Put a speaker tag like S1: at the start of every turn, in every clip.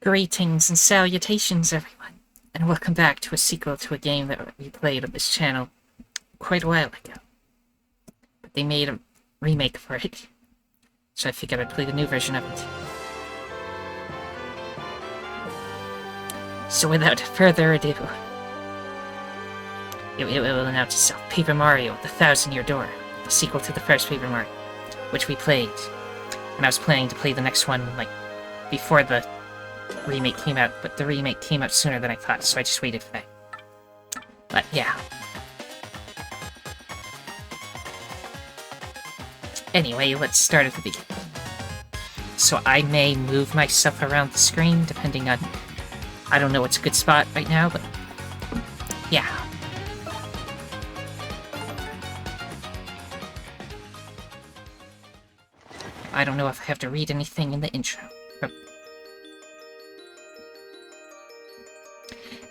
S1: Greetings and salutations, everyone, and welcome back to a sequel to a game that we played on this channel quite a while ago. But they made a remake for it, so I figured I'd play the new version of it. So without further ado, it will announce itself. Paper Mario, The 1000-Year Door, the sequel to the first Paper Mario, which we played. And I was planning to play the next one, like, before the remake came out, but the remake came out sooner than I thought, so I just waited for that. But yeah. Anyway, let's start at the beginning. So I may move myself around the screen, depending on... I don't know what's a good spot right now, but... yeah. I don't know if I have to read anything in the intro.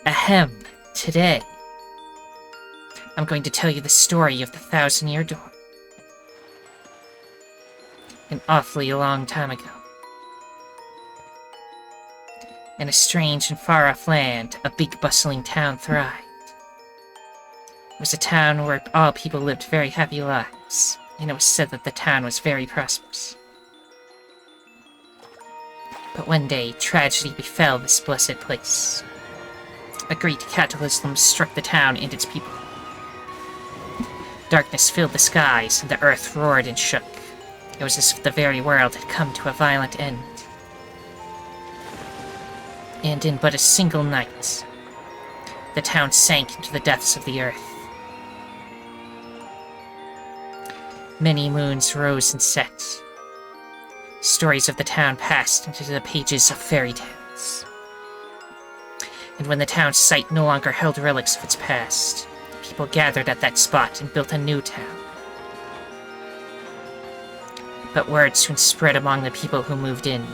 S1: Ahem. Today, I'm going to tell you the story of the 1000-Year Door. An awfully long time ago. In a strange and far-off land, a big bustling town thrived. It was a town where all people lived very happy lives, and it was said that the town was very prosperous. But one day, tragedy befell this blessed place. A great cataclysm struck the town and its people. Darkness filled the skies, and the earth roared and shook. It was as if the very world had come to a violent end. And in but a single night, the town sank into the depths of the earth. Many moons rose and set. Stories of the town passed into the pages of fairy tales. And when the town's site no longer held relics of its past, people gathered at that spot and built a new town. But word soon spread among the people who moved in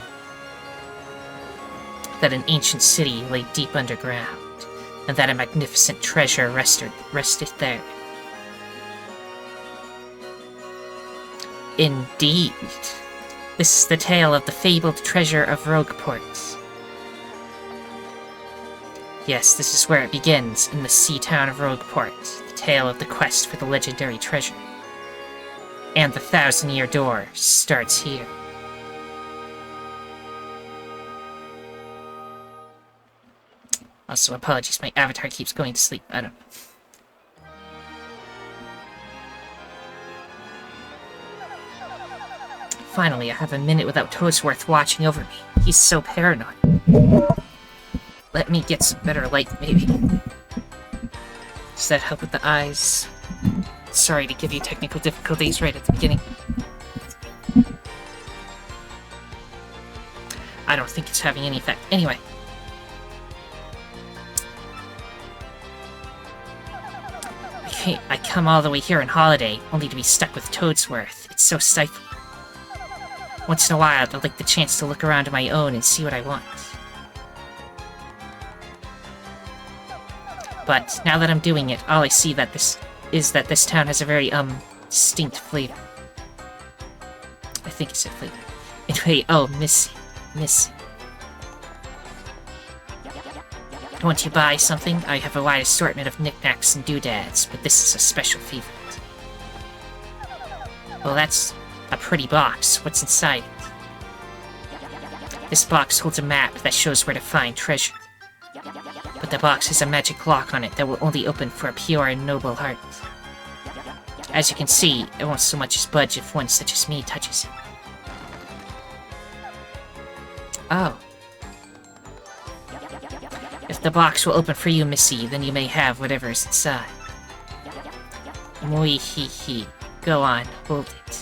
S1: that an ancient city lay deep underground, and that a magnificent treasure rested there. Indeed, this is the tale of the fabled treasure of Rogueport. Yes, this is where it begins, in the sea town of Rogueport, the tale of the quest for the legendary treasure. And the 1000-Year Door starts here. Also, apologies, my avatar keeps going to sleep. I don't know. Finally, I have a minute without Toadsworth watching over me. He's so paranoid. Let me get some better light, maybe. Does that help with the eyes? Sorry to give you technical difficulties right at the beginning. I don't think it's having any effect. Anyway. I come all the way here on holiday, only to be stuck with Toadsworth. It's so stifling. Once in a while, I'd like the chance to look around on my own and see what I want. But now that I'm doing it, all I see that this town has a very, distinct flavor. I think it's a flavor. Anyway, oh, Missy. Want to buy something? I have a wide assortment of knickknacks and doodads, but this is a special favorite. Well, that's a pretty box. What's inside it? This box holds a map that shows where to find treasure. But the box has a magic lock on it that will only open for a pure and noble heart. As you can see, it won't so much as budge if one such as me touches it. Oh. If the box will open for you, Missy, then you may have whatever is inside. Moi hee hee. Go on, hold it.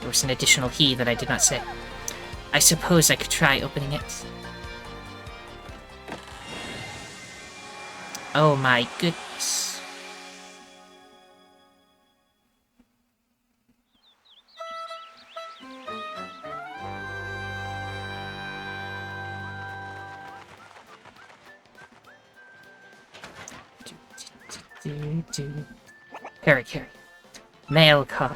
S1: There was an additional he that I did not say. I suppose I could try opening it. Oh my goodness. Carry. Mail call.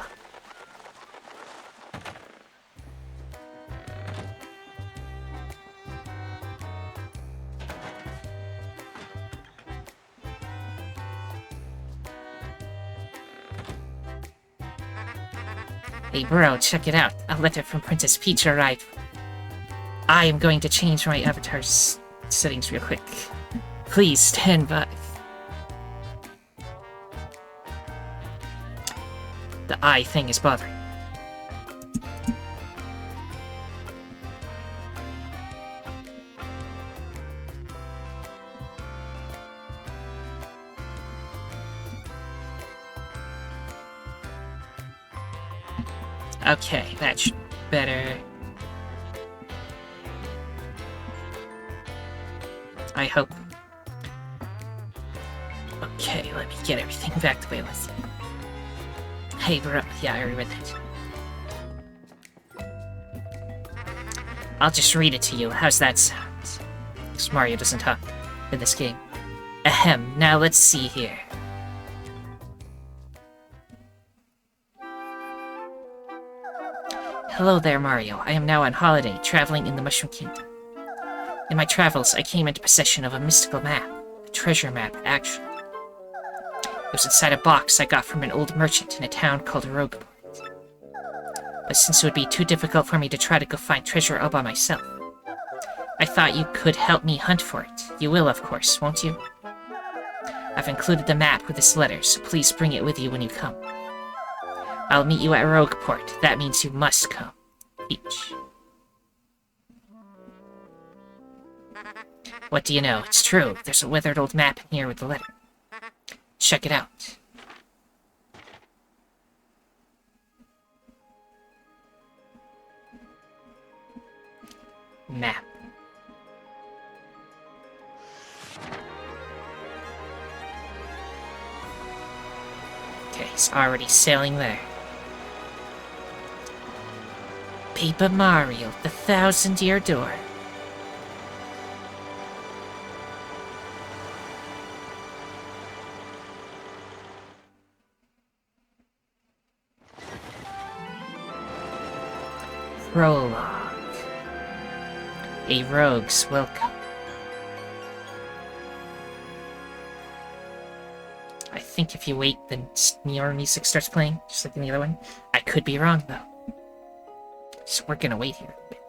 S1: Hey bro, check it out. A letter from Princess Peach arrived. I am going to change my avatar's settings real quick. Please stand by. The eye thing is bothering. Okay, that should be better. I hope. Okay, let me get everything back the way it was. Hey, bro. Yeah, I already read that. I'll just read it to you. How's that sound? Because Mario doesn't talk in this game. Ahem. Now let's see here. Hello there, Mario. I am now on holiday, traveling in the Mushroom Kingdom. In my travels, I came into possession of a mystical map. A treasure map, actually. It was inside a box I got from an old merchant in a town called Rogueport. But since it would be too difficult for me to try to go find treasure all by myself, I thought you could help me hunt for it. You will, of course, won't you? I've included the map with this letter, so please bring it with you when you come. I'll meet you at Rogueport. That means you must come. Peach. What do you know? It's true. There's a weathered old map in here with the letter. Check it out. Map. Okay, he's already sailing there. Paper Mario, the 1000-year door. Prologue. A rogue's welcome. I think if you wait, then your music starts playing, just like in the other one. I could be wrong, though. So we're gonna wait here a bit.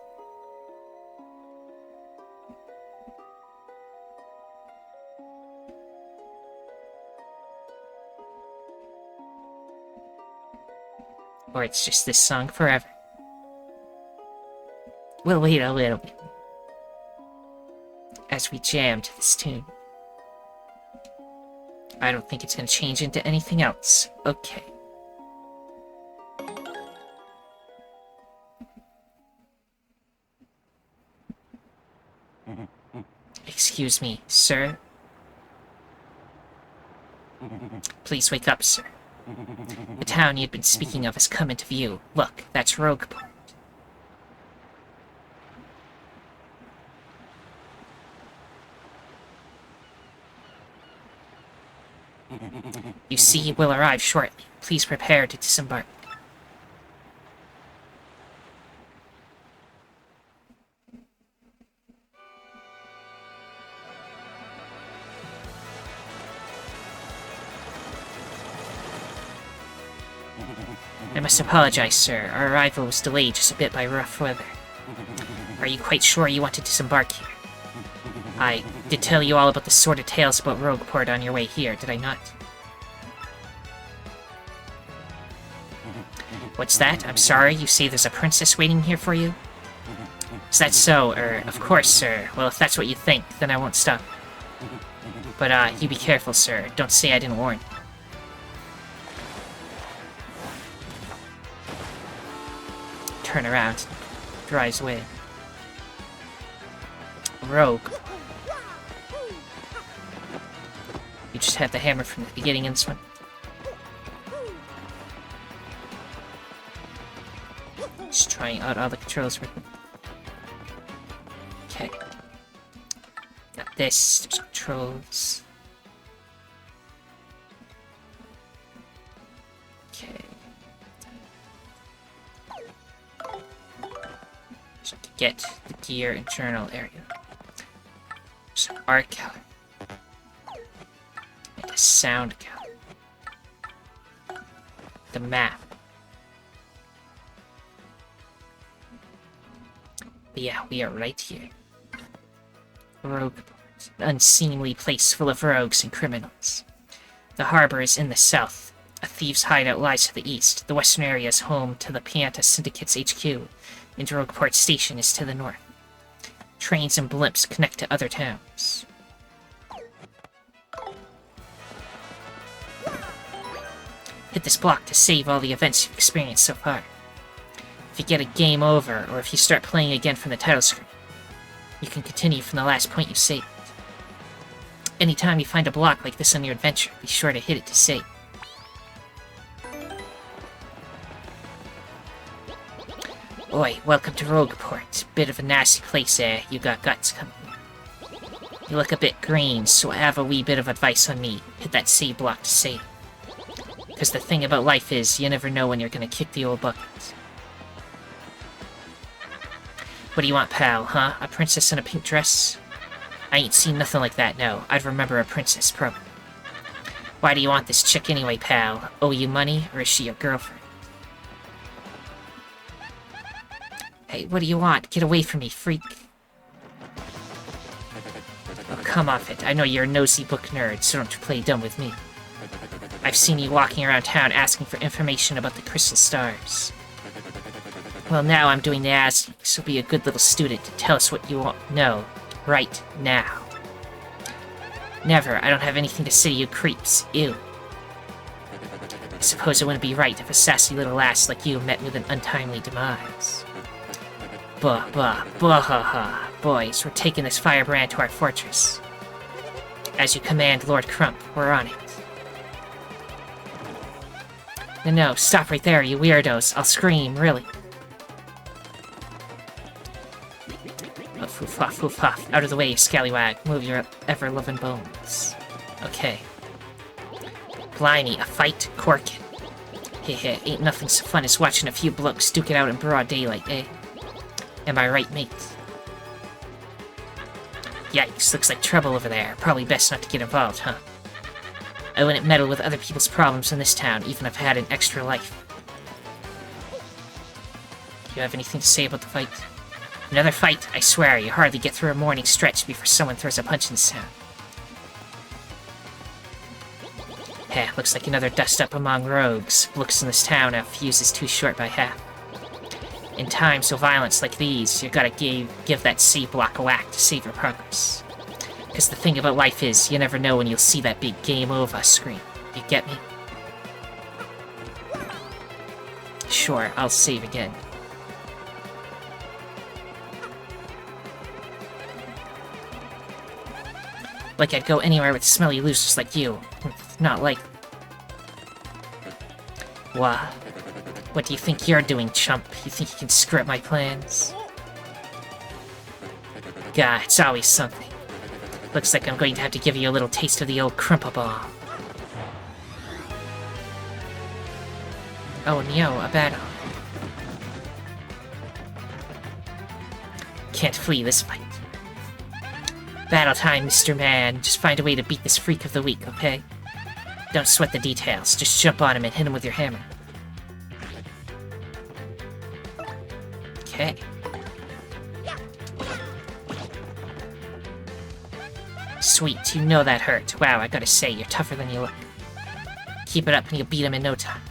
S1: Or it's just this song forever. We'll wait a little bit as we jam to this tune. I don't think it's gonna change into anything else. Okay. Excuse me, sir? Please wake up, sir. The town you'd been speaking of has come into view. Look, that's Rogueport. You see, we'll arrive shortly. Please prepare to disembark. I must apologize, sir. Our arrival was delayed just a bit by rough weather. Are you quite sure you want to disembark here? I did tell you all about the sordid tales about Rogueport on your way here, did I not? What's that? I'm sorry, you say there's a princess waiting here for you? Is that so? Of course, sir. Well, if that's what you think, then I won't stop. But, you be careful, sir. Don't say I didn't warn you. Turn around. Drives away. Rogue. You just had the hammer from the beginning in this one. Just trying out all the controls. Okay. Got this. There's controls. Okay. So to get the gear and journal area. There's an art gallery. And a sound gallery. The map. Yeah, we are right here. Rogueport, an unseemly place full of rogues and criminals. The harbor is in the south. A thieves' hideout lies to the east. The western area is home to the Pianta Syndicate's HQ, and Rogueport Station is to the north. Trains and blimps connect to other towns. Hit this block to save all the events you've experienced so far. If you get a game over, or if you start playing again from the title screen, you can continue from the last point you saved. Anytime you find a block like this on your adventure, be sure to hit it to save. Oi, welcome to Rogueport. Bit of a nasty place, eh? You got guts coming here. You look a bit green, so have a wee bit of advice on me. Hit that save block to save. Because the thing about life is, you never know when you're gonna kick the old bucket. What do you want, pal, huh? A princess in a pink dress? I ain't seen nothing like that, no. I'd remember a princess, probably. Why do you want this chick anyway, pal? Owe you money, or is she your girlfriend? Hey, what do you want? Get away from me, freak. Oh, come off it. I know you're a nosy book nerd, so don't play dumb with me. I've seen you walking around town asking for information about the crystal stars. Well, now I'm doing the asking, so be a good little student and tell us what you want to know. Right now. Never. I don't have anything to say to you creeps. Ew. I suppose it wouldn't be right if a sassy little lass like you met with an untimely demise. Bah, bah, bah, ha, ha. Boys, we're taking this firebrand to our fortress. As you command, Lord Crump, we're on it. No, stop right there, you weirdos. I'll scream, really. Oh, foof, huff, foof, huff. Out of the way, you scallywag. Move your ever-loving bones. Okay. Blimey, a fight? Corkin. Heh, ain't nothing so fun as watching a few blokes duke it out in broad daylight, eh? Am I right, mate? Yikes, looks like trouble over there. Probably best not to get involved, huh? I wouldn't meddle with other people's problems in this town, even if I had an extra life. Do you have anything to say about the fight? Another fight? I swear, you hardly get through a morning stretch before someone throws a punch in this town. Heh, looks like another dust-up among rogues. Looks in this town, our fuse is too short by half. In times of violence like these, you gotta give that save block a whack to save your progress. Because the thing about life is, you never know when you'll see that big game over screen. You get me? Sure, I'll save again. Like I'd go anywhere with smelly losers like you. Not like... What do you think you're doing, chump? You think you can screw up my plans? Gah, it's always something. Looks like I'm going to have to give you a little taste of the old crumple bomb. Oh no, a battle. Can't flee this fight. Battle time, Mr. Man. Just find a way to beat this freak of the week, okay? Don't sweat the details. Just jump on him and hit him with your hammer. Okay. Sweet, you know that hurt. Wow, I gotta say, you're tougher than you look. Keep it up and you'll beat him in no time.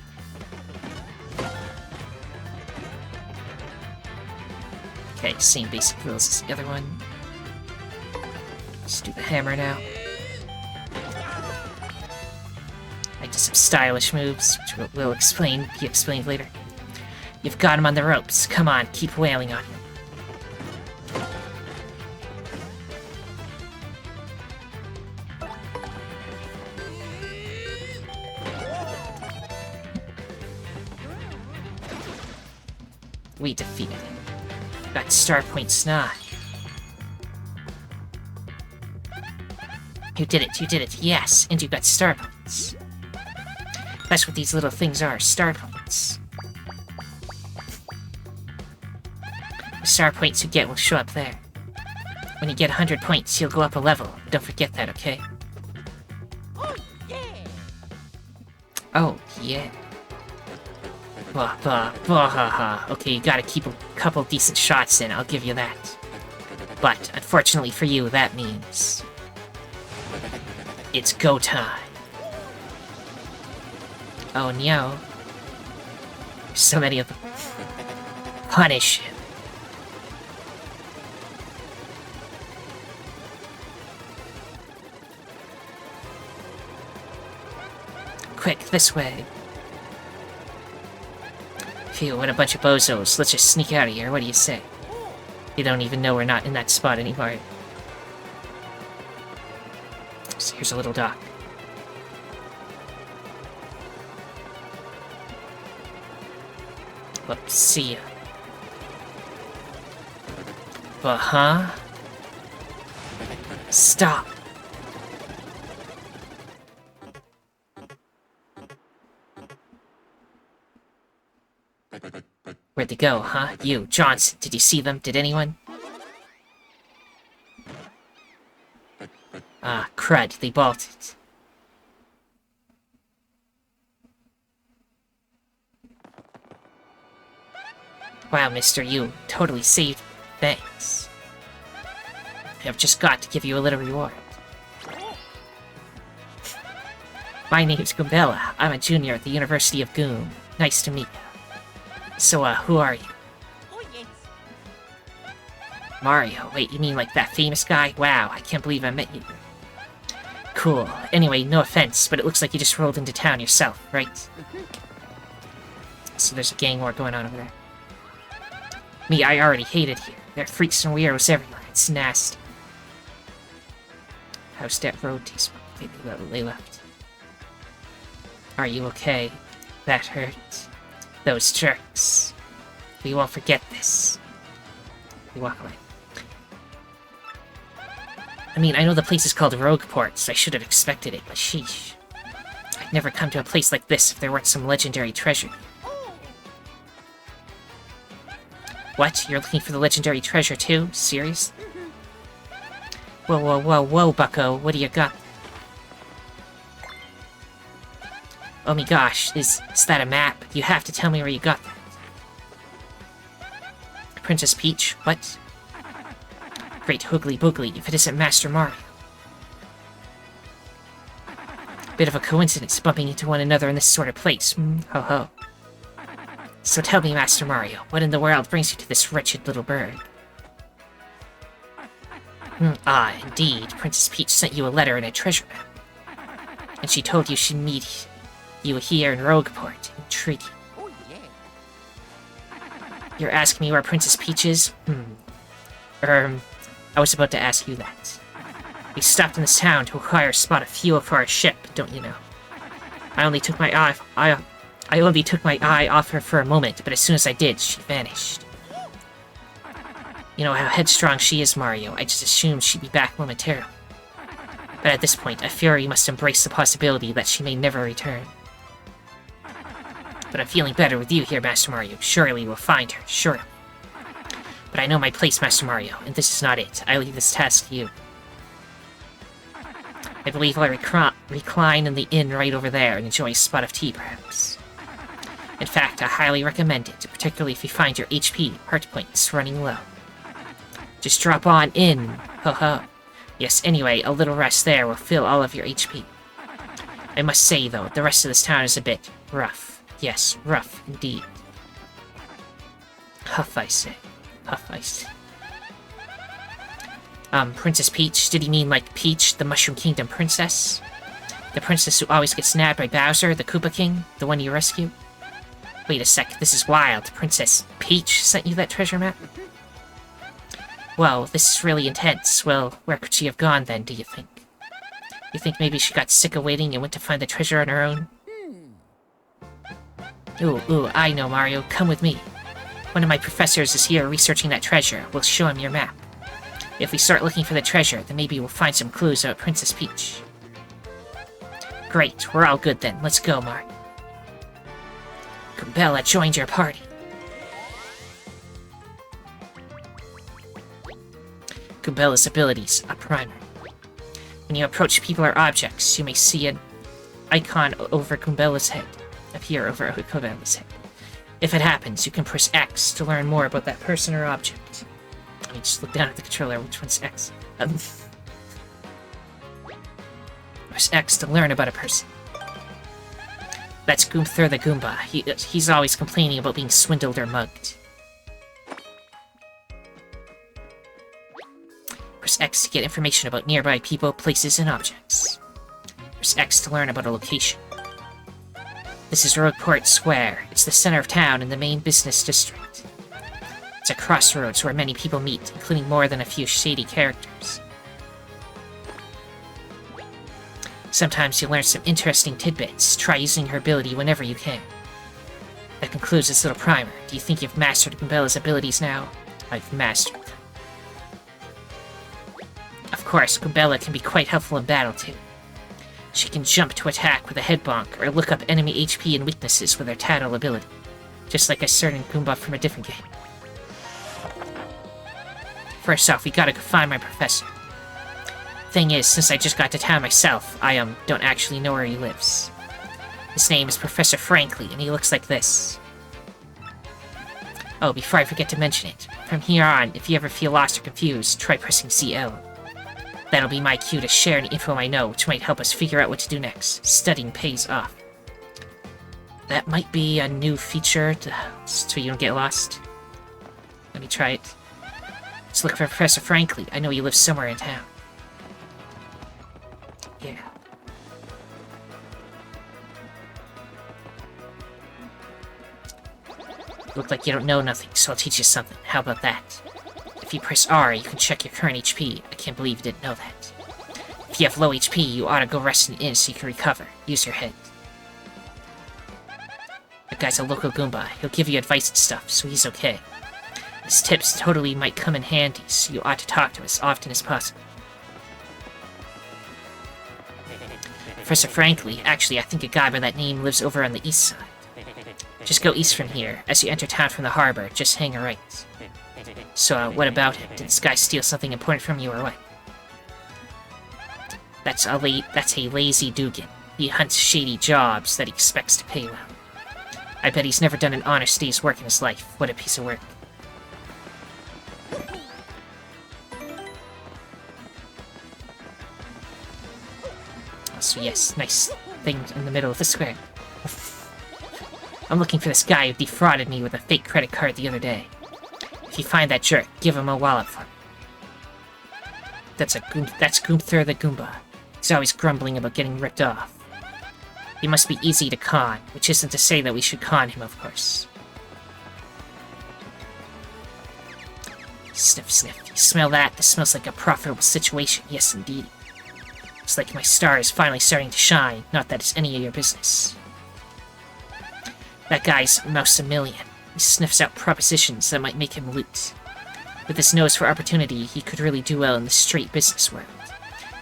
S1: Okay, same basic rules as the other one. Let's do the hammer now. I do some stylish moves, which will be explained later. You've got him on the ropes. Come on, keep wailing on him. We defeated him. Got star points now. You did it, yes, and you got star points. That's what these little things are, star points. The star points you get will show up there. When you get 100 points, you'll go up a level. Don't forget that, okay? Oh, yeah. Okay, you gotta keep a couple decent shots in, I'll give you that. But, unfortunately for you, that means... it's go time. Oh no. There's so many of them. Punish him. Quick, this way. Phew, what a bunch of bozos. Let's just sneak out of here, what do you say? You don't even know we're not in that spot anymore. So here's a little dock. Well, see ya. Huh? Stop! Where'd they go, huh? You, Johnson, did you see them? Did anyone? Ah, crud, they bolted. Wow, mister, you totally saved. Thanks. I've just got to give you a little reward. My name's Gumbella. I'm a junior at the University of Goom. Nice to meet you. So, who are you?
S2: Oh, yes.
S1: Mario. Wait, you mean like that famous guy? Wow, I can't believe I met you. Cool. Anyway, no offense, but it looks like you just rolled into town yourself, right? So there's a gang war going on over there. Me, I already hate it here. There are freaks and weirdos everywhere. It's nasty. How's that road taste? They left. Are you okay? That hurt. Those jerks. We won't forget this. We walk away. I mean, I know the place is called Rogueport, so I should have expected it, but sheesh. I'd never come to a place like this if there weren't some legendary treasure. What? You're looking for the legendary treasure too? Serious? Whoa, bucko. What do you got? Oh my gosh, is that a map? You have to tell me where you got that. Princess Peach? What? Great hoogly boogly, if it isn't Master Mario. Bit of a coincidence bumping into one another in this sort of place. Ho ho. So tell me, Master Mario, what in the world brings you to this wretched little bird? Indeed, Princess Peach sent you a letter and a treasure map. And she told you she'd meet you here in Rogueport. Intriguing.
S2: Oh, yeah.
S1: You're asking me where Princess Peach is? I was about to ask you that. We stopped in this town to acquire a spot of fuel for our ship, don't you know? I only took my eye off her for a moment, but as soon as I did, she vanished. You know how headstrong she is, Mario. I just assumed she'd be back momentarily. But at this point, I fear you must embrace the possibility that she may never return. But I'm feeling better with you here, Master Mario. Surely we'll find her, sure. But I know my place, Master Mario, and this is not it. I leave this task to you. I believe I'll recline in the inn right over there and enjoy a spot of tea, perhaps. In fact, I highly recommend it, particularly if you find your HP, heart points, running low. Just drop on in, ho. Yes, anyway, a little rest there will fill all of your HP. I must say, though, the rest of this town is a bit rough. Yes, rough indeed. Huff, I say. Huff, I say. Princess Peach? Did he mean like Peach, the Mushroom Kingdom princess? The princess who always gets nabbed by Bowser, the Koopa King? The one you rescue? Wait a sec, this is wild. Princess Peach sent you that treasure map? Well, this is really intense. Well, where could she have gone then, do you think? You think maybe she got sick of waiting and went to find the treasure on her own? Ooh, I know, Mario. Come with me. One of my professors is here researching that treasure. We'll show him your map. If we start looking for the treasure, then maybe we'll find some clues about Princess Peach. Great, we're all good then. Let's go, Mario. Gumbella joined your party. Gumbella's abilities, a primary. When you approach people or objects, you may see an icon over Gumbella's head. Appear over Gumbella's head. If it happens, you can press X to learn more about that person or object. Let me just look down at the controller. Which one's X? Press X to learn about a person. That's Goomthur the Goomba. He's always complaining about being swindled or mugged. Press X to get information about nearby people, places, and objects. Press X to learn about a location. This is Rogueport Square. It's the center of town in the main business district. It's a crossroads where many people meet, including more than a few shady characters. Sometimes you'll learn some interesting tidbits. Try using her ability whenever you can. That concludes this little primer. Do you think you've mastered Goombella's abilities now? I've mastered them. Of course, Goombella can be quite helpful in battle too. She can jump to attack with a head bonk, or look up enemy HP and weaknesses with her Tattle ability. Just like a certain Goomba from a different game. First off, we gotta go find my professor. Thing is, since I just got to town myself, I don't actually know where he lives. His name is Professor Frankly, and he looks like this. Oh, before I forget to mention it, from here on, if you ever feel lost or confused, try pressing CL. That'll be my cue to share any info I know, which might help us figure out what to do next. Studying pays off. That might be a new feature, so you don't get lost. Let me try it. Let's look for Professor Frankly. I know he lives somewhere in town. Yeah. Look like you don't know nothing, so I'll teach you something. How about that? If you press R, you can check your current HP. I can't believe you didn't know that. If you have low HP, you ought to go rest in an inn so you can recover. Use your head. That guy's a local Goomba. He'll give you advice and stuff, so he's okay. His tips totally might come in handy, so you ought to talk to him as often as possible. Professor Frankly, actually, I think a guy by that name lives over on the east side. Just go east from here. As you enter town from the harbor, just hang a right. So, what about him? Did this guy steal something important from you or what? That's a lazy Dugan. He hunts shady jobs that he expects to pay well. I bet he's never done an honest day's work in his life. What a piece of work. So yes, nice thing in the middle of the square. I'm looking for this guy who defrauded me with a fake credit card the other day. If you find that jerk, give him a wallet for me. That's Goomthur the Goomba. He's always grumbling about getting ripped off. He must be easy to con, which isn't to say that we should con him, of course. Sniff, sniff. You smell that? This smells like a profitable situation. Yes, indeed. Looks like my star is finally starting to shine. Not that it's any of your business. That guy's Mouse-a-Million. He sniffs out propositions that might make him loot. With his nose for opportunity, he could really do well in the straight business world.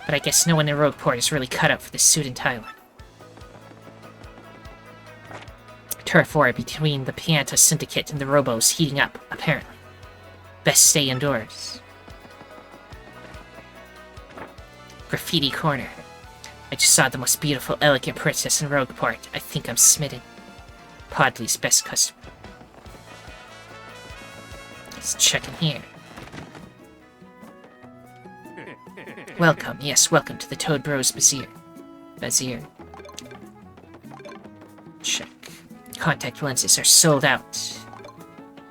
S1: But I guess no one in Rogueport is really cut out for this suit entirely. Turf war between the Pianta Syndicate and the Robos heating up, apparently. Best stay indoors. Graffiti Corner. I just saw the most beautiful, elegant princess in Rogueport. I think I'm smitten. Podley's best customer. Let's check in here. Welcome, yes, welcome to the Toad Bros Bazaar. Check. Contact lenses are sold out.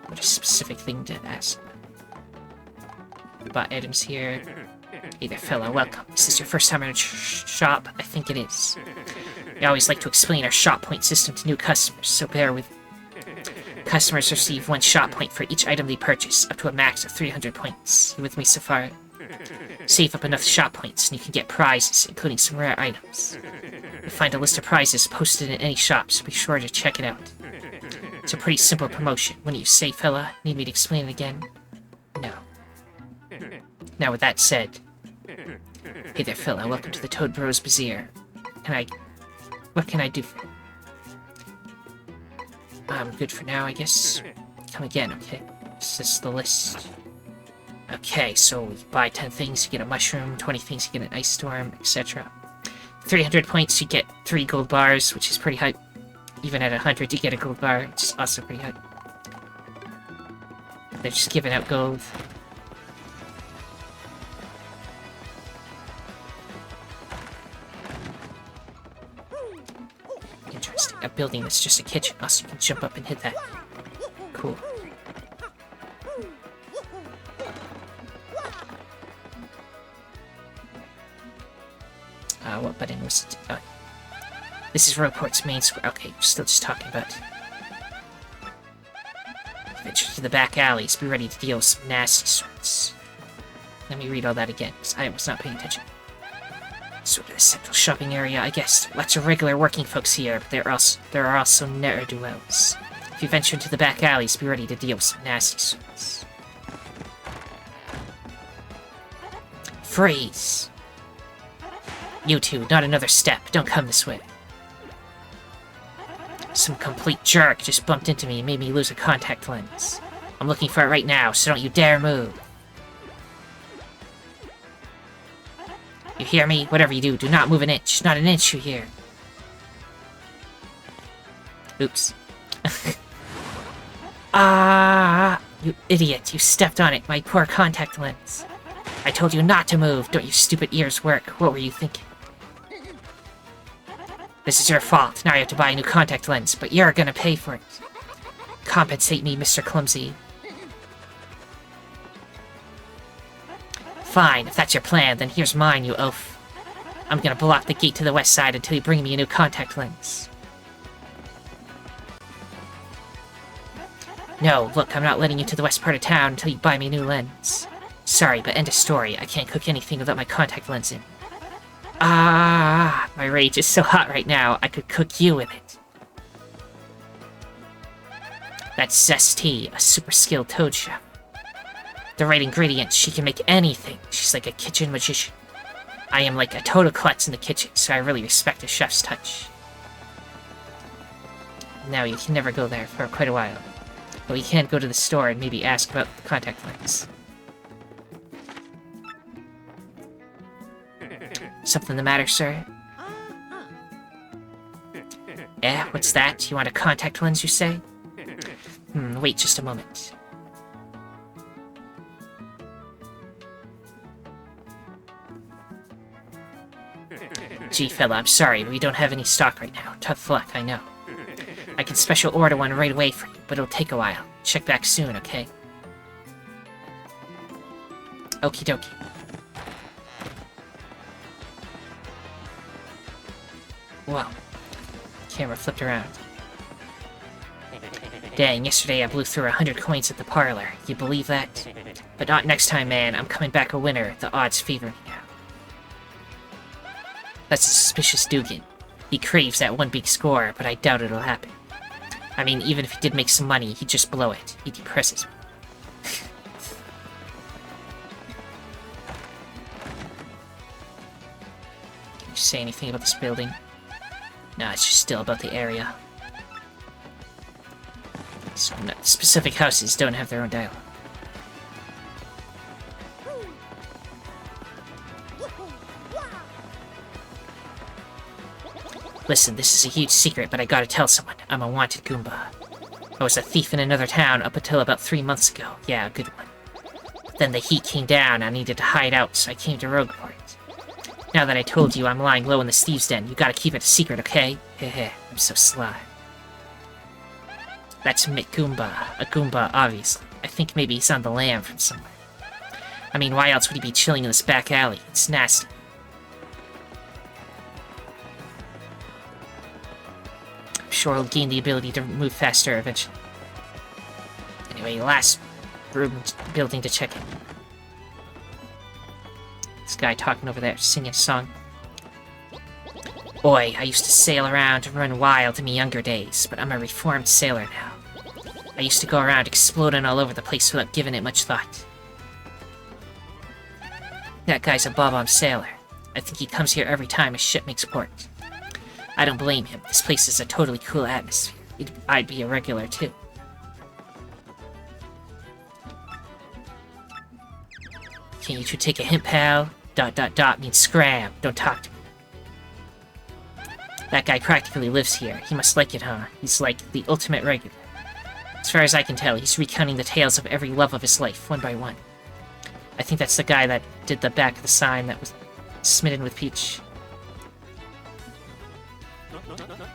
S1: What a specific thing to ask. We bought items here. Hey there, fella, welcome. Is this your first time in a shop? I think it is. We always like to explain our shop point system to new customers, so bear with me. Customers receive 1 shop point for each item they purchase, up to a max of 300 points. You with me so far? Save up enough shop points and you can get prizes, including some rare items. You'll find a list of prizes posted in any shop, so be sure to check it out. It's a pretty simple promotion, wouldn't you say, fella? Need me to explain it again? No. Now with that said... Hey there, fella, welcome to the Toad Bros Bazaar. What can I do for you? I'm good for now, I guess. Come again, okay? This is the list. Okay, so you buy 10 things, you get a mushroom, 20 things, you get an ice storm, etc. 300 points, you get 3 gold bars, which is pretty hype. even at 100 you get a gold bar, which is also pretty high. They're just giving out gold. Interesting. A building that's just a kitchen. Also, you can jump up and hit that. Cool. What button was it? Oh. This is Rogueport's main square. Okay, we're still just talking about. Venture to the back alleys. Be ready to deal with some nasty sorts. Let me read all that again, because I was not paying attention. Sort of a central shopping area, I guess. Lots of regular working folks here, but there are also ne'er-do-wells. If you venture into the back alleys, be ready to deal with some nasty sorts. Freeze! You two, not another step. Don't come this way. Some complete jerk just bumped into me and made me lose a contact lens. I'm looking for it right now, so don't you dare move. You hear me? Whatever you do not move an inch. Not an inch, you hear. Oops. Ah! You idiot, you stepped on it, my poor contact lens. I told you not to move. Don't your stupid ears work? What were you thinking? This is your fault. Now you have to buy a new contact lens, but you're gonna pay for it. Compensate me, Mr. Clumsy. Fine, if that's your plan, then here's mine, you oaf. I'm gonna block the gate to the west side until you bring me a new contact lens. No, look, I'm not letting you to the west part of town until you buy me a new lens. Sorry, but end of story. I can't cook anything without my contact lens in. Ah, my rage is so hot right now, I could cook you with it. That's Zesty, a super skilled toad chef. The right ingredients, she can make anything. She's like a kitchen magician. I am like a total klutz in the kitchen, so I really respect a chef's touch. Now you can never go there for quite a while. But you can go to the store and maybe ask about the contact lens. Something the matter, sir? Eh, what's that? You want a contact lens, you say? Wait just a moment. Gee, fella, I'm sorry, but we don't have any stock right now. Tough luck, I know. I can special order one right away for you, but it'll take a while. Check back soon, okay? Okie dokie. Whoa. Camera flipped around. Dang, yesterday I blew through 100 coins at the parlor. You believe that? But not next time, man. I'm coming back a winner. The odds favor me now. That's a suspicious Dugan. He craves that one big score, but I doubt it'll happen. I mean, even if he did make some money, he'd just blow it. He depresses me. Can you say anything about this building? No, it's just still about the area. So specific houses don't have their own dialogue. Listen, this is a huge secret, but I gotta tell someone. I'm a wanted Goomba. I was a thief in another town up until about 3 months ago. Yeah, a good one. But then the heat came down, I needed to hide out, so I came to Rogueport. Now that I told you I'm lying low in the thieves' den, you gotta keep it a secret, okay? Heh, I'm so sly. That's Mick Goomba. A Goomba, obviously. I think maybe he's on the lam from somewhere. I mean, why else would he be chilling in this back alley? It's nasty. I'm sure he'll gain the ability to move faster eventually. Anyway, last room building to check in. This guy talking over there, singing a song. Boy, I used to sail around and run wild in my younger days, but I'm a reformed sailor now. I used to go around exploding all over the place without giving it much thought. That guy's a bob-omb sailor. I think he comes here every time a ship makes port. I don't blame him. This place is a totally cool atmosphere. I'd be a regular, too. Can you two take a hint, pal? ... means scram. Don't talk to me. That guy practically lives here. He must like it, huh? He's like the ultimate regular. As far as I can tell, he's recounting the tales of every love of his life, one by one. I think that's the guy that did the back of the sign that was smitten with Peach.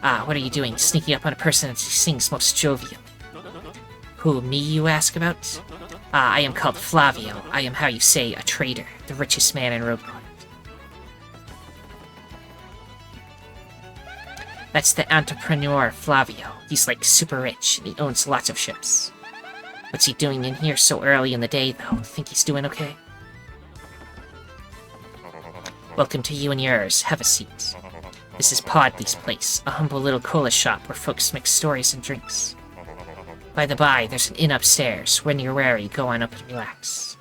S1: Ah, what are you doing? Sneaking up on a person that sings most jovial. Who, me, you ask about? Ah, I am called Flavio. I am, how you say, a trader, the richest man in Rogueport. That's the entrepreneur, Flavio. He's like super rich, and he owns lots of ships. What's he doing in here so early in the day, though? Think he's doing okay? Welcome to you and yours. Have a seat. This is Podley's place, a humble little cola shop where folks mix stories and drinks. By the by, there's an inn upstairs. When you're weary, go on up and relax.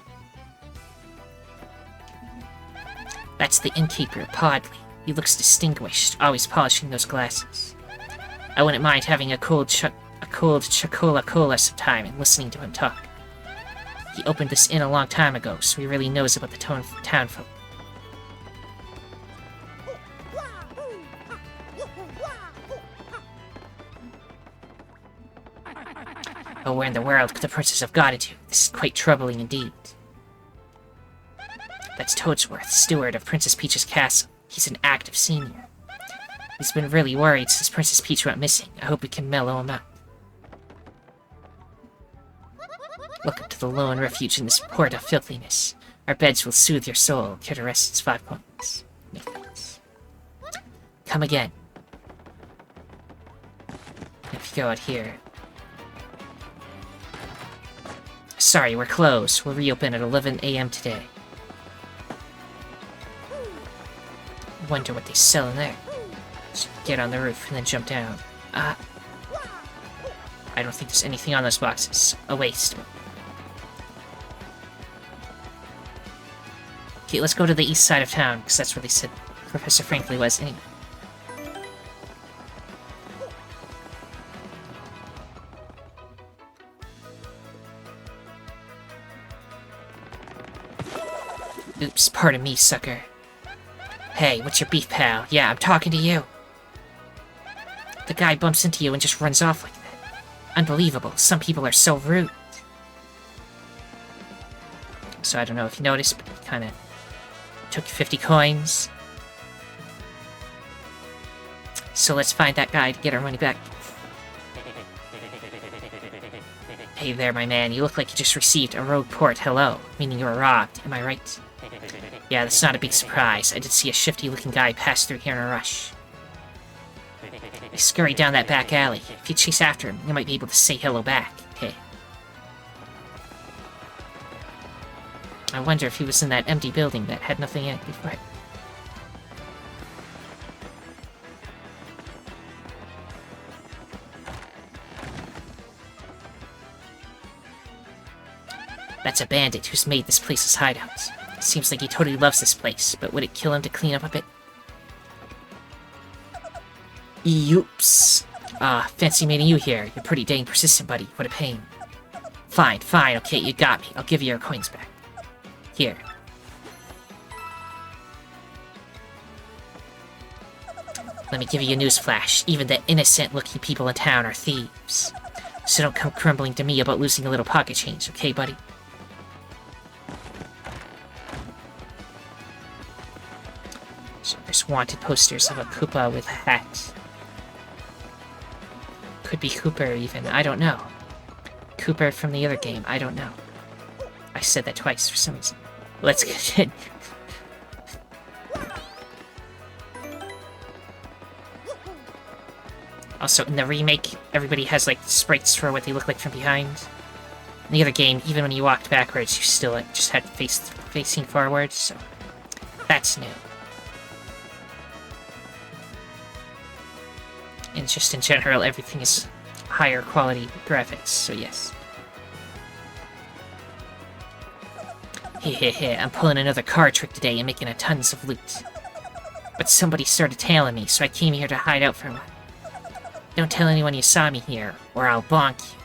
S1: That's the innkeeper, Podley. He looks distinguished, always polishing those glasses. I wouldn't mind having a cold chocola sometime and listening to him talk. He opened this inn a long time ago, so he really knows about the town folk. Oh, where in the world could the princess have got into? This is quite troubling indeed. That's Toadsworth, steward of Princess Peach's castle. He's an active senior. He's been really worried since Princess Peach went missing. I hope we can mellow him out. Welcome to the lone refuge in this port of filthiness. Our beds will soothe your soul. Care to rest its 5 points. No thanks. Come again. If you go out here... Sorry, we're closed. We'll reopen at 11 a.m. today. Wonder what they sell in there. So get on the roof and then jump down. I don't think there's anything on those boxes. A waste. Okay, let's go to the east side of town, because that's where they said Professor Franklin was anyway. Oops, pardon me, sucker. Hey, what's your beef, pal? Yeah, I'm talking to you. The guy bumps into you and just runs off like that. Unbelievable. Some people are so rude. So I don't know if you noticed, but he kind of took 50 coins. So let's find that guy to get our money back. Hey there, my man. You look like you just received a Rogueport hello, meaning you were robbed. Am I right? Yeah, that's not a big surprise. I did see a shifty-looking guy pass through here in a rush. He scurried down that back alley. If you chase after him, you might be able to say hello back. Hey. I wonder if he was in that empty building that had nothing in it before. That's a bandit who's made this place his hideout. Seems like he totally loves this place, but would it kill him to clean up a bit? Oops. Fancy meeting you here. You're pretty dang persistent, buddy. What a pain. Fine, okay, you got me. I'll give you your coins back. Here. Let me give you a newsflash. Even the innocent-looking people in town are thieves. So don't come crumbling to me about losing a little pocket change, okay, buddy? So there's wanted posters of a Koopa with a hat. Could be Cooper, even. I don't know. Cooper from the other game. I don't know. I said that twice for some reason. Let's continue. Also, in the remake, everybody has, like, sprites for what they look like from behind. In the other game, even when you walked backwards, you still, like, just had facing forwards, so... That's new. And just in general, everything is higher quality graphics, so yes. Hehehe, I'm pulling another card trick today and making a tons of loot. But somebody started tailing me, so I came here to hide out for a while. Don't tell anyone you saw me here, or I'll bonk you.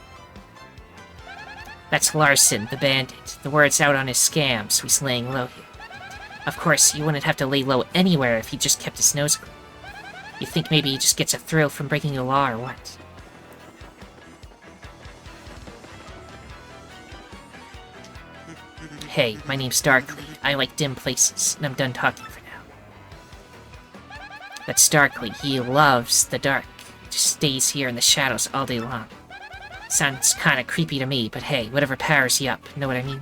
S1: That's Larson, the bandit. The word's out on his scam, so he's laying low here. Of course, you wouldn't have to lay low anywhere if he just kept his nose clean. You think maybe he just gets a thrill from breaking the law or what? Hey, my name's Darkly. I like dim places, and I'm done talking for now. That's Darkly. He loves the dark. Just stays here in the shadows all day long. Sounds kinda creepy to me, but hey, whatever powers you up, know what I mean?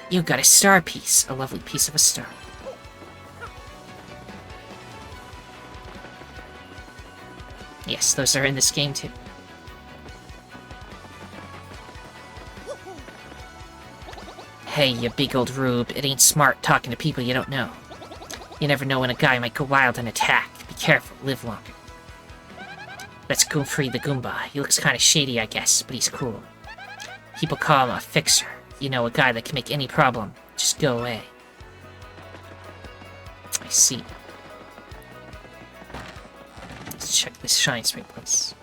S1: You got a star piece, a lovely piece of a star. Yes, those are in this game too. Hey, you big old rube, it ain't smart talking to people you don't know. You never know when a guy might go wild and attack. Be careful, live longer. That's Goomfrey the Goomba. He looks kinda shady, I guess, but he's cool. People call him a fixer. You know, a guy that can make any problem just go away. I see. Let's check this Shine Spring place.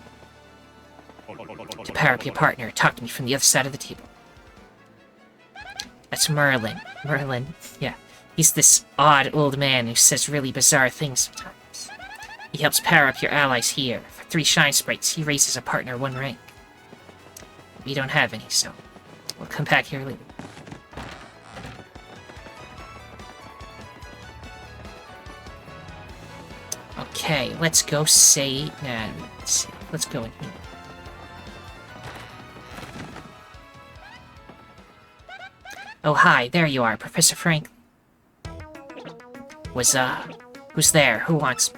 S1: To power up your partner, talk to me from the other side of the table. That's Merlin. Merlin, yeah. He's this odd old man who says really bizarre things sometimes. He helps power up your allies here. For 3 Shine Sprites, he raises a partner 1 rank. We don't have any, so we'll come back here later. Okay, let's go say... Nah, let's go in here. Oh, hi, there you are, Professor Frank. Who's there? Who wants...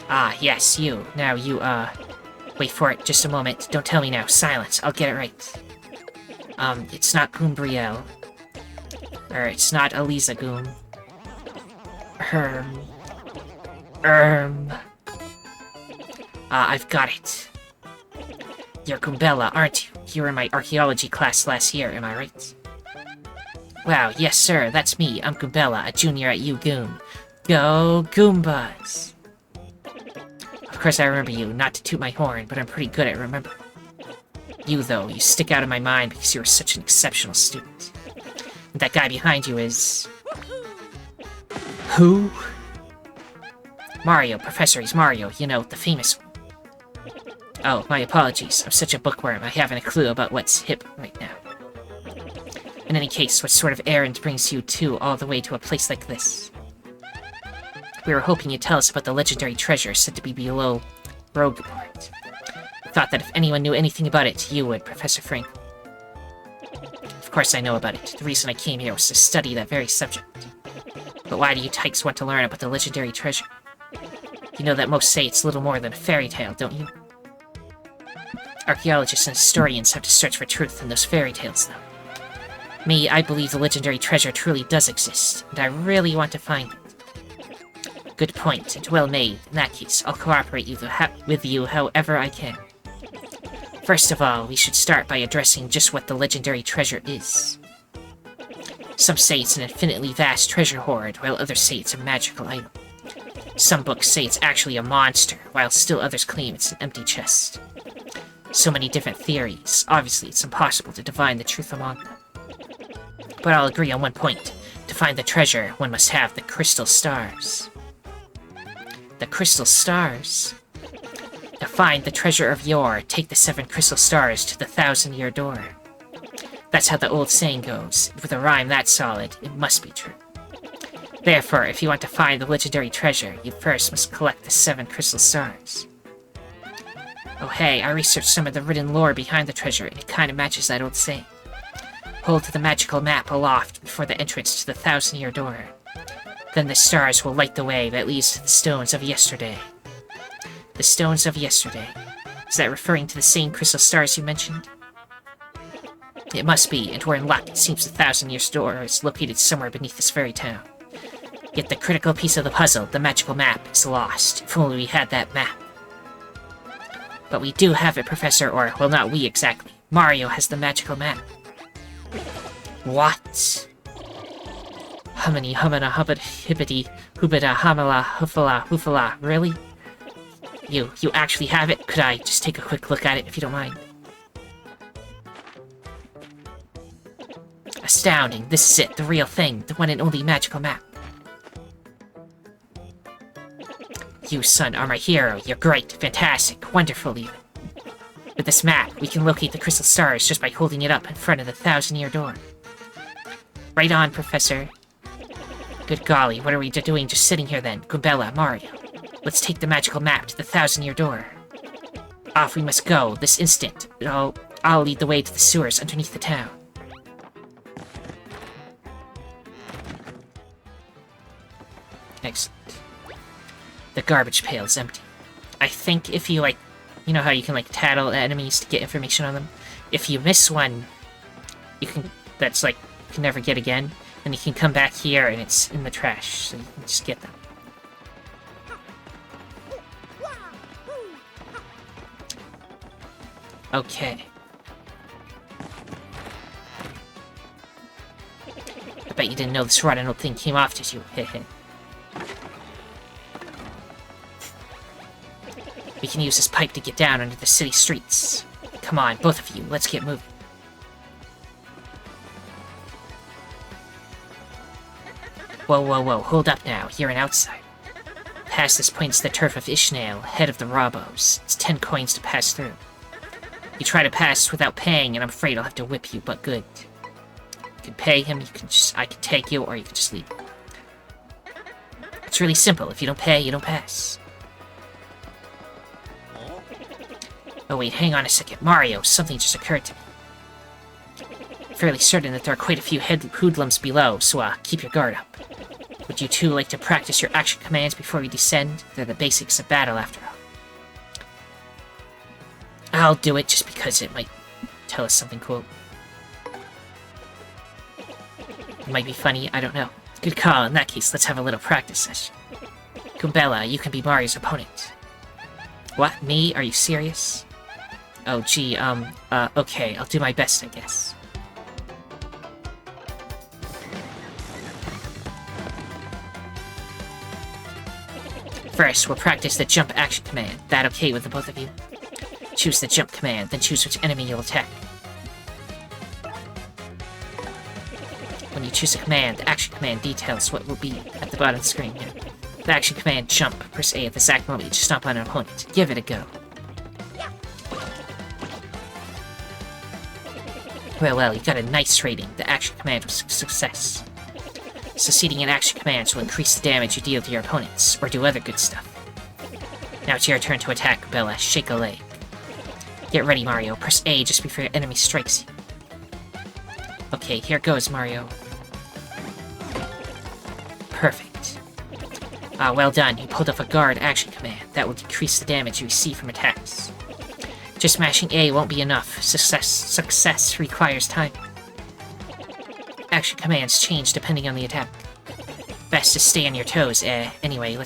S1: Ah, yes, you. Now you, wait for it, just a moment. Don't tell me now. Silence, I'll get it right. It's not Goombrielle. Or, it's not Eliza Goom. I've got it. You're Goombella, aren't you? You were in my archaeology class last year, am I right? Wow, yes sir, that's me. I'm Goombella, a junior at UGoom. Go Goombas! Of course I remember you, not to toot my horn, but I'm pretty good at remembering. You, though, you stick out in my mind because you were such an exceptional student. And that guy behind you is... Who? Mario, Professor, he's Mario, you know, the famous one. Oh, my apologies. I'm such a bookworm, I haven't a clue about what's hip right now. In any case, what sort of errand brings you two all the way to a place like this? We were hoping you'd tell us about the legendary treasure said to be below Rogueport. I thought that if anyone knew anything about it, you would, Professor Frank. Of course I know about it. The reason I came here was to study that very subject. But why do you tykes want to learn about the legendary treasure? You know that most say it's little more than a fairy tale, don't you? Archaeologists and historians have to search for truth in those fairy tales, though. Me, I believe the legendary treasure truly does exist, and I really want to find it. Good point, and well made. In that case, I'll cooperate with you however I can. First of all, we should start by addressing just what the legendary treasure is. Some say it's an infinitely vast treasure hoard, while others say it's a magical item. Some books say it's actually a monster, while still others claim it's an empty chest. So many different theories. Obviously, it's impossible to divine the truth among them. But I'll agree on one point. To find the treasure, one must have the crystal stars. The crystal stars? To find the treasure of yore, take the 7 crystal stars to the 1,000-year door. That's how the old saying goes. With a rhyme that solid, it must be true. Therefore, if you want to find the legendary treasure, you first must collect the 7 crystal stars. Oh hey, I researched some of the written lore behind the treasure, and it kinda matches that old saying. Hold to the magical map aloft before the entrance to the 1,000-year door. Then the stars will light the way that leads to the stones of yesterday. The stones of yesterday. Is that referring to the same crystal stars you mentioned? It must be, and we're in luck. It seems the 1,000-year door is located somewhere beneath this very town. Yet the critical piece of the puzzle, the magical map, is lost. If only we had that map. But we do have it, Professor, or, well, not we exactly. Mario has the magical map. What? Hummany, hummana, hubbid, hibbity, hoobida, hamala, hoofala, hoofala. Really? You actually have it? Could I just take a quick look at it, if you don't mind? Astounding. This is it, the real thing, the one and only magical map. You, son, are my hero. You're great, fantastic, wonderful even. With this map, we can locate the crystal stars just by holding it up in front of the thousand-year door. Right on, Professor. Good golly, what are we doing just sitting here then? Goombella, Mario. Let's take the magical map to the thousand-year door. Off we must go, this instant. I'll lead the way to the sewers underneath the town. Excellent. The garbage pail is empty. I think if you, like, you know how you can, like, tattle enemies to get information on them? If you miss one, you can, that's, like, you can never get again. And you can come back here and it's in the trash, so you can just get them. Okay. I bet you didn't know this rotten old thing came off, did you? Heh. We can use this pipe to get down under the city streets. Come on, both of you, let's get moving. Whoa, hold up now, you're an outsider. Past this point is the turf of Ishmael, head of the Robos. It's 10 coins to pass through. You try to pass without paying, and I'm afraid I'll have to whip you, but good. You can pay him, I can take you, or you can just leave. It's really simple, if you don't pay, you don't pass. Oh wait, hang on a second. Mario, something just occurred to me. Fairly certain that there are quite a few hoodlums below, so keep your guard up. Would you two like to practice your action commands before we descend? They're the basics of battle, after all. I'll do it just because it might tell us something cool. It might be funny, I don't know. Good call, in that case, let's have a little practice session. Goombella, you can be Mario's opponent. What, me? Are you serious? Oh, gee, okay, I'll do my best, I guess. First, we'll practice the jump action command. That okay with the both of you? Choose the jump command, then choose which enemy you'll attack. When you choose a command, the action command details what will be at the bottom of the screen here. The action command jump, press A at the exact moment you stomp on an opponent. Give it a go. Well, you got a nice rating. The action command was a success. Succeeding in action commands will increase the damage you deal to your opponents, or do other good stuff. Now it's your turn to attack, Bella. Shake a leg. Get ready, Mario. Press A just before your enemy strikes you. Okay, here goes, Mario. Perfect. Well done. You pulled off a guard action command. That will decrease the damage you receive from attacks. Just mashing A won't be enough. Success requires time. Action commands change depending on the attack. Best to stay on your toes, Anyway,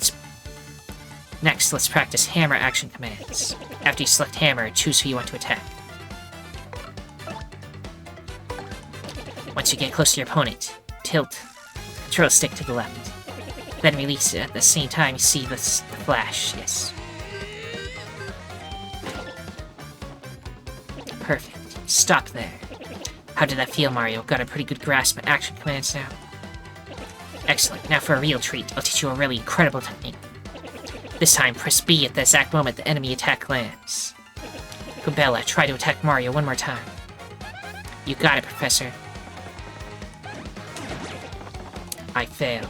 S1: Next, let's practice hammer action commands. After you select hammer, choose who you want to attack. Once you get close to your opponent, tilt the control stick to the left. Then release it at the same time you see the flash, yes. Perfect. Stop there. How did that feel, Mario? Got a pretty good grasp at action commands now. Excellent. Now for a real treat, I'll teach you a really incredible technique. This time, press B at the exact moment the enemy attack lands. Goombella, try to attack Mario one more time. You got it, Professor. I failed.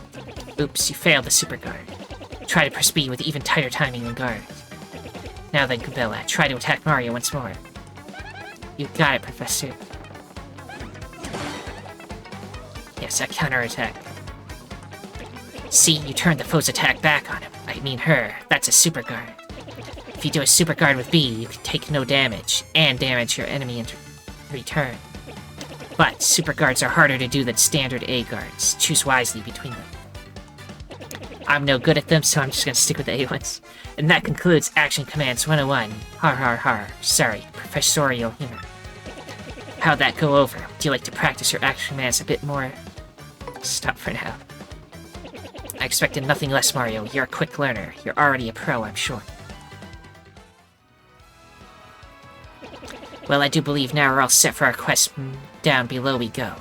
S1: Oops, you failed the super guard. Try to press B with even tighter timing than guard. Now then, Goombella, try to attack Mario once more. You got it, Professor. Yes, a counterattack. See, you turned the foe's attack back on him. I mean her. That's a super guard. If you do a super guard with B, you can take no damage, and damage your enemy in return. But super guards are harder to do than standard A guards. Choose wisely between them. I'm no good at them, so I'm just gonna stick with the A ones. And that concludes Action Commands 101. Har har har. Sorry, professorial humor. How'd that go over? Do you like to practice your action commands a bit more? Stop for now. I expected nothing less, Mario. You're a quick learner. You're already a pro, I'm sure. Well, I do believe now we're all set for our quest. Down below we go.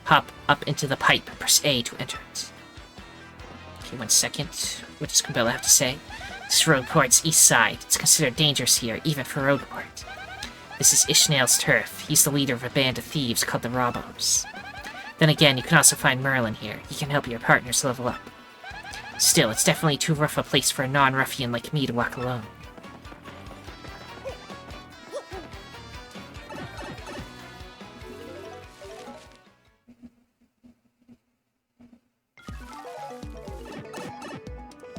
S1: Hop up into the pipe and press A to enter it. Okay, 1 second. What does Goombella have to say? This is Rogueport's east side. It's considered dangerous here, even for Rogueport. This is Ishnael's turf. He's the leader of a band of thieves called the Robos. Then again, you can also find Merlin here. He can help your partners level up. Still, it's definitely too rough a place for a non-ruffian like me to walk alone.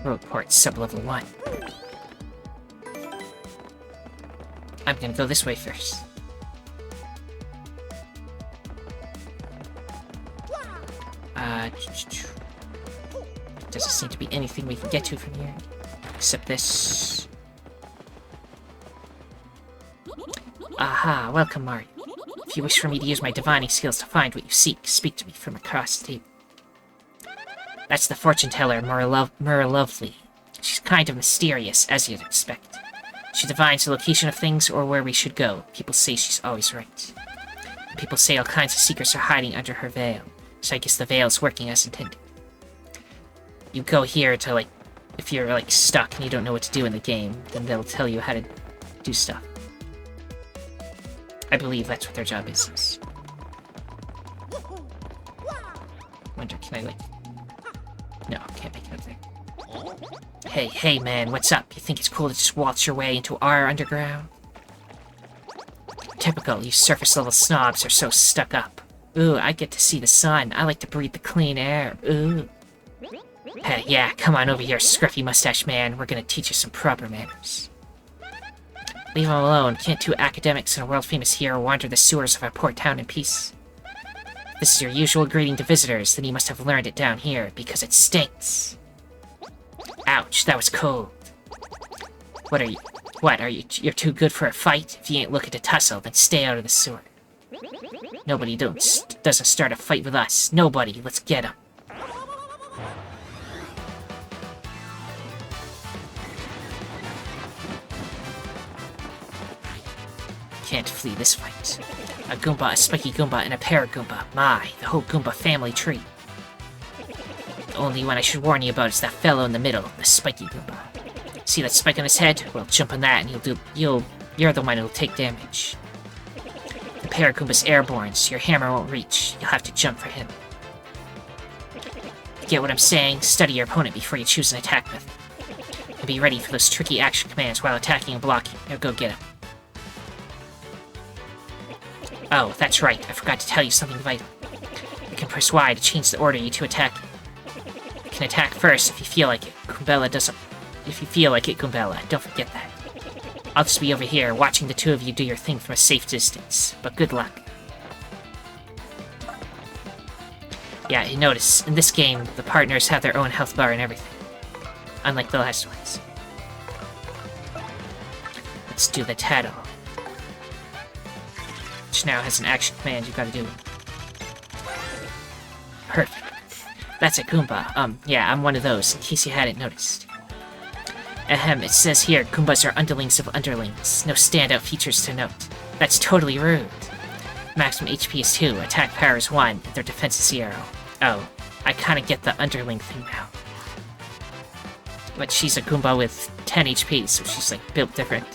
S1: Rogueport, sub-level 1. I'm gonna go this way first. Doesn't seem to be anything we can get to from here. Except this. Aha, welcome, Mario. If you wish for me to use my divining skills to find what you seek, speak to me from across the table. That's the fortune teller, Lovely. She's kind of mysterious, as you'd expect. She divines the location of things or where we should go. People say she's always right. And people say all kinds of secrets are hiding under her veil. So I guess the veil's working as intended. You go here to, like, if you're, like, stuck and you don't know what to do in the game, then they'll tell you how to do stuff. I believe that's what their job is. Wonder, can I, like... No, can't make it up there. Hey, man, what's up? You think it's cool to just waltz your way into our underground? Typical, you surface-level snobs are so stuck up. Ooh, I get to see the sun. I like to breathe the clean air. Ooh. Hey, yeah, come on over here, scruffy mustache man. We're gonna teach you some proper manners. Leave him alone. Can't two academics and a world-famous hero wander the sewers of our poor town in peace? If this is your usual greeting to visitors, then you must have learned it down here, because it stinks. Ouch, that was cold. What, are you, you're too good for a fight? If you ain't looking to tussle, then stay out of the sewer. Nobody doesn't start a fight with us. Nobody. Let's get him. Can't flee this fight. A Goomba, a Spiky Goomba, and a Paragoomba. My, the whole Goomba family tree. The only one I should warn you about is that fellow in the middle, the Spiky Goomba. See that spike on his head? Well, jump on that and you're the one who'll take damage. The Paragoomba's airborne, so your hammer won't reach. You'll have to jump for him. Get what I'm saying? Study your opponent before you choose an attack method. And be ready for those tricky action commands while attacking and blocking. Now go get him. Oh, that's right. I forgot to tell you something vital. You can press Y to change the order you two attack. You can attack first if you feel like it. Goombella doesn't... If you feel like it, Goombella. Don't forget that. I'll just be over here, watching the two of you do your thing from a safe distance. But good luck. Yeah, you notice, in this game, the partners have their own health bar and everything. Unlike the last ones. Let's do the tattle. Which now has an action command you gotta do. Perfect. That's a Goomba. Yeah, I'm one of those, in case you hadn't noticed. Ahem, it says here, Goombas are underlings of underlings. No standout features to note. That's totally rude. Maximum HP is 2, attack power is 1, and their defense is 0. Oh, I kinda get the underling thing now. But she's a Goomba with 10 HP, so she's, like, built different.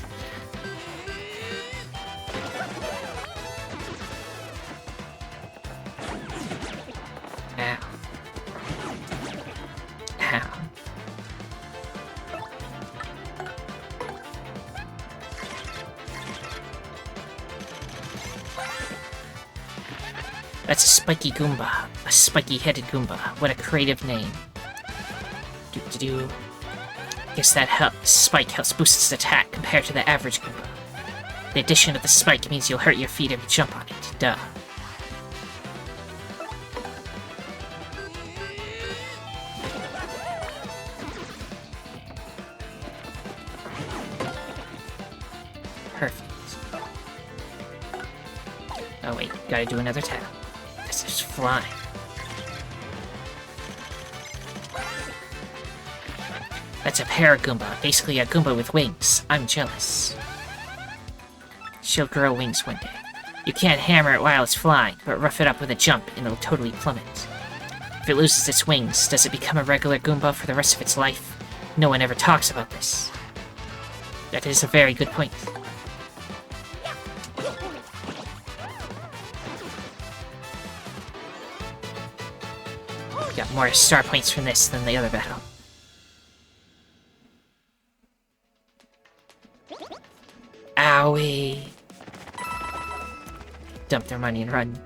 S1: Ow. Ow. That's a Spiky Goomba. A spiky-headed Goomba. What a creative name. Guess that spike helps boost its attack compared to the average Goomba. The addition of the spike means you'll hurt your feet if you jump on it. Duh. Perfect. Oh wait, gotta do another tap. This is flying. That's a Paragoomba, basically a Goomba with wings. I'm jealous. She'll grow wings one day. You can't hammer it while it's flying, but rough it up with a jump and it'll totally plummet. If it loses its wings, does it become a regular Goomba for the rest of its life? No one ever talks about this. That is a very good point. Got more star points from this than the other battle. Owie. Dump their money and run.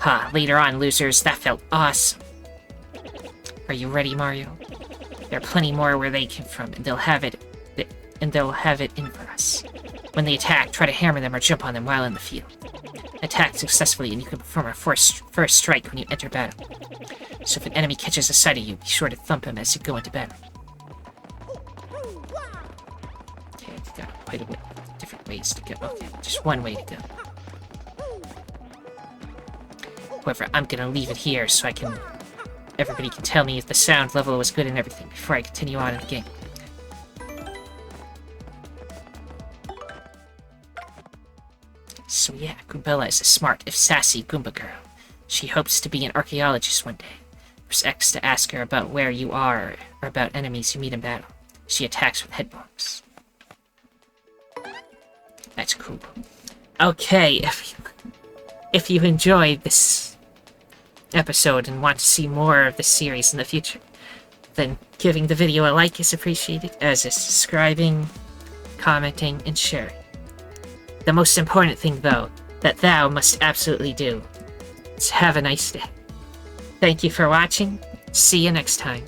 S1: Ha, later on, losers. That felt awesome. Are you ready, Mario? There are plenty more where they came from, and they'll have it in for us. When they attack, try to hammer them or jump on them while in the field. Attack successfully, and you can perform a first strike when you enter battle. So if an enemy catches a sight of you, be sure to thump him as you go into battle. Okay, I've got quite a bit different ways to go. Okay, just one way to go. However, I'm gonna leave it here so everybody can tell me if the sound level was good and everything before I continue on in the game. So yeah, Goombella is a smart, if sassy, Goomba girl. She hopes to be an archaeologist one day. Press X to ask her about where you are, or about enemies you meet in battle. She attacks with head bombs. That's cool. Okay, if you enjoyed this episode and want to see more of this series in the future, then giving the video a like is appreciated, as is subscribing, commenting, and sharing. The most important thing, though, that thou must absolutely do is have a nice day. Thank you for watching. See you next time.